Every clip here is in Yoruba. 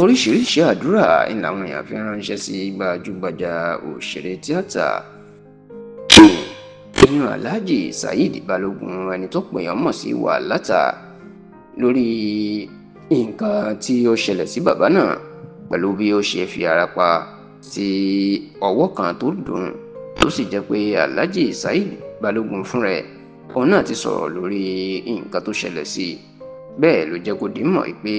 oríṣiríṣi àdúrà ni làwọn èèyàn fi ránṣẹ́ sí gbajúgbajà òṣèré tíátà ìyẹn Alhaji Saheed Balogun, ẹni tó pèèyàn mọ̀ sí Wàláta, lórí nǹkan tí ó ṣẹlẹ̀ sí bàbá náà pẹ̀lú bí ó ṣe fi ara pa sí ọwọ́ kan tó dùn, tó sì jẹ́ pé Alhaji Saheed Balogun fúnra ẹ̀ òun náà ti sọ̀rọ̀ lórí nǹkan tó ṣẹlẹ̀ sí i. Bẹ́ẹ̀ ló jẹ́ kó di mọ̀ pé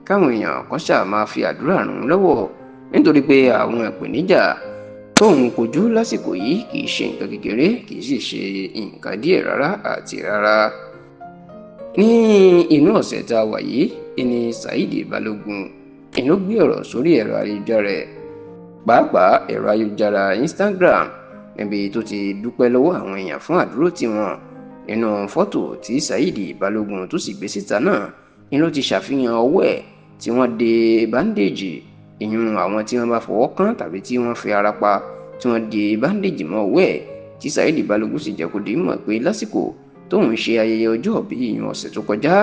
káwọn èèyàn kan ṣáà máa fi àdúrà ràn án lọ́wọ́, nítorí pé àwọn ìpèníjà tóun kojú lásìkò yìí kì í ṣe nǹkan kékeré, kì í sì ṣe nǹkan díẹ̀ rárá àti rárá. Ní inú ọ̀sẹ̀ tá a wà yìí ni Saheed Balogun ló gbé ọ̀rọ̀ sórí ẹ̀rọ ayélujára rẹ̀, pàápàá ẹ̀rọ ayélujára Instagram, níbi tó ti dúpẹ́ lọ́wọ́ àwọn èèyàn fún àdúrótì wọn. Nínú fọ́tò tí Saheed Balogun tó sì gbé síta náà ni ló ti ṣàfihàn ọwọ́ ẹ̀ tí wọ́n de báńdéèjì, ìyún àwọn tí wọ́n bá fọwọ́ kán tàbí tí wọ́n fi ara pa tí wọ́n de báńdéèjì mọ́ ọwọ́ ẹ̀, tí Saheed Balogun sì jẹ́ kó di mọ̀ pé lásìkò tóun ṣe ayẹyẹ ọjọ́ ìbí ìyún ọ̀sẹ̀ tó kọjá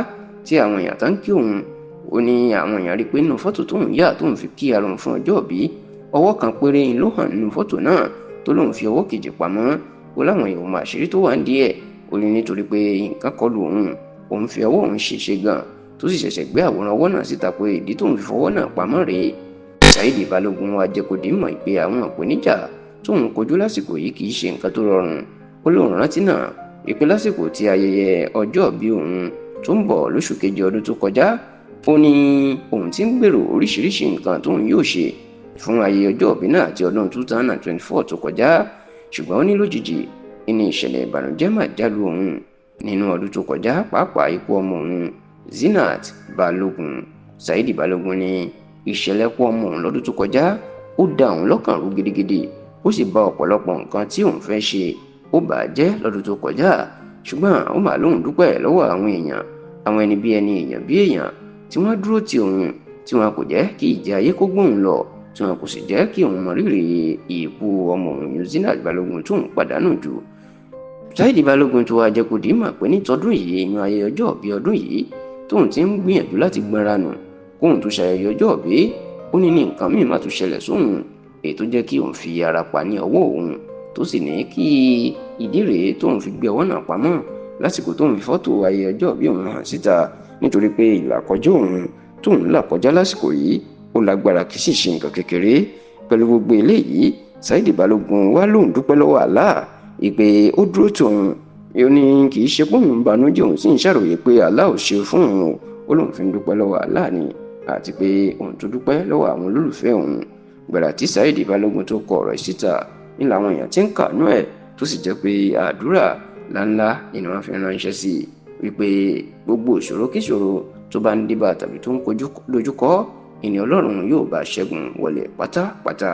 tí àwọn èèyàn tán kí òun, ó ní àwọn èèyàn rí i pé nínú fọ́tò tóun yà tóun fi kí ara òun fún ọjọ́ ìbí, ọwọ́ kan péré ló hàn nínú fọ́tò náà tó lóun fi ọwọ́ kejì pamọ́. Ó láwọn èèyàn mọ àṣírí tó wà nídìí ẹ̀, ó ní nítorí pé nǹkan kọlù òun fi ọwọ́ òun ṣèṣe gan, tó sì ṣẹ̀ṣẹ̀ gbé àwòrán ọwọ́ náà síta pé ìdí tóun fi fọwọ́ náà pamọ́ rèé. Saheed Balogun wá jẹ́ kó di mọ̀ pé àwọn ìpèníjà tóun kojú lásìkò yìí kì í ṣe nǹkan tó rọrùn. Ó lóun rántí náà ìpè lásìkò tí ayẹyẹ ọjọ́ ìbí òun tó ń bọ̀ lóṣù kejì ọdún tó kọjá, ó ní òun ti ń gbèrò oríṣiríṣi nǹkan tóun yóò ṣe fún ayẹyẹ ọjọ́ ìbí náà ti ọdún 2024 tó kọjá, ṣùgbọ́n ó ní lójijì ní ìṣẹ̀lẹ̀ ìbànújẹ́ máa jálù òun nínú ọdún tó kọjá, pàápàá ikú ọmọ òun Zinat Balogun. Saheed Balogun ní ìṣẹ̀lẹ̀ ikú ọmọ òun lọ́dún tó kọjá ó dá òun lọ́kàn rú gidigidi, ó sì bà ọ̀pọ̀lọpọ̀ nǹkan tí òun fẹ́ ṣe ó bà á jẹ́ lọ́dún tó kọjá, ṣùgbọ́n ó máa lóun dúpẹ́ lọ́wọ́ àwọn èèyàn, àwọn ẹni bí ẹni, èèyàn bí èèyàn tí wọ́n dúró ti òun, tí wọn kò jẹ́ kí ìjà ayé kó gbóhùn lọ, tí wọn kò sì jẹ́ kí òun mọ rírì ikú ọmọ òun Zinat Balogun tóun pàdánù jù. Saheed Balogun tó wá jẹ́ kó di mọ̀ pé ní tọdún yìí, ìyẹn ayẹyẹ ọjọ́ ìbí ọdún yìí, tóun ti ń gbìyànjú láti gbọ́nra nù kóun tó ṣayẹyẹ ọjọ́ ìbí, ó ní nǹkan míì má tún ṣẹlẹ̀ sóhun, èyí tó jẹ́ kí òun fi ara pa ní ọwọ́ òun, tó sì ní kí ìdí rèé tóun fi gbé ọwọ́ náà pamọ́ lásìkò tóun fi fọ́tò ayẹyẹ ọjọ́ ìbí òun hàn síta, nítorí pé ìlàkọjá òun tóun là kọjá lásìkò yìí ó lágbára kì í sì ṣe nǹkan kékeré. Pẹ̀lú gbogbo eléyìí, Saheed Balogun wá lóun dúpẹ́ lọ́wọ́ Allah ìpè ó dúró tòun, ó ní kì í ṣe pé òun banújẹ́, òun sì ń ṣàròyé pé Allah ò ṣe fún òun, ó lóun fi ń dúpẹ́ lọ́wọ́ Allah ni, àti pé òun tó dúpẹ́ lọ́wọ́ àwọn olólùfẹ́ òun. Gbàrà tí Saheed Balogun tó kọ ọ̀rọ̀ síta ní làwọn èèyàn ti ń kàánú ẹ̀, tó sì jẹ́ pé àdúrà ńláńlá ni wọ́n fi ránṣẹ́ sí i wípé gbogbo ìṣòro kíṣòro tó bá ń débà tàbí tó ń dojúkọ ìní Ọlọ́run yóò bá ṣẹ́gun wọlé pátápátá.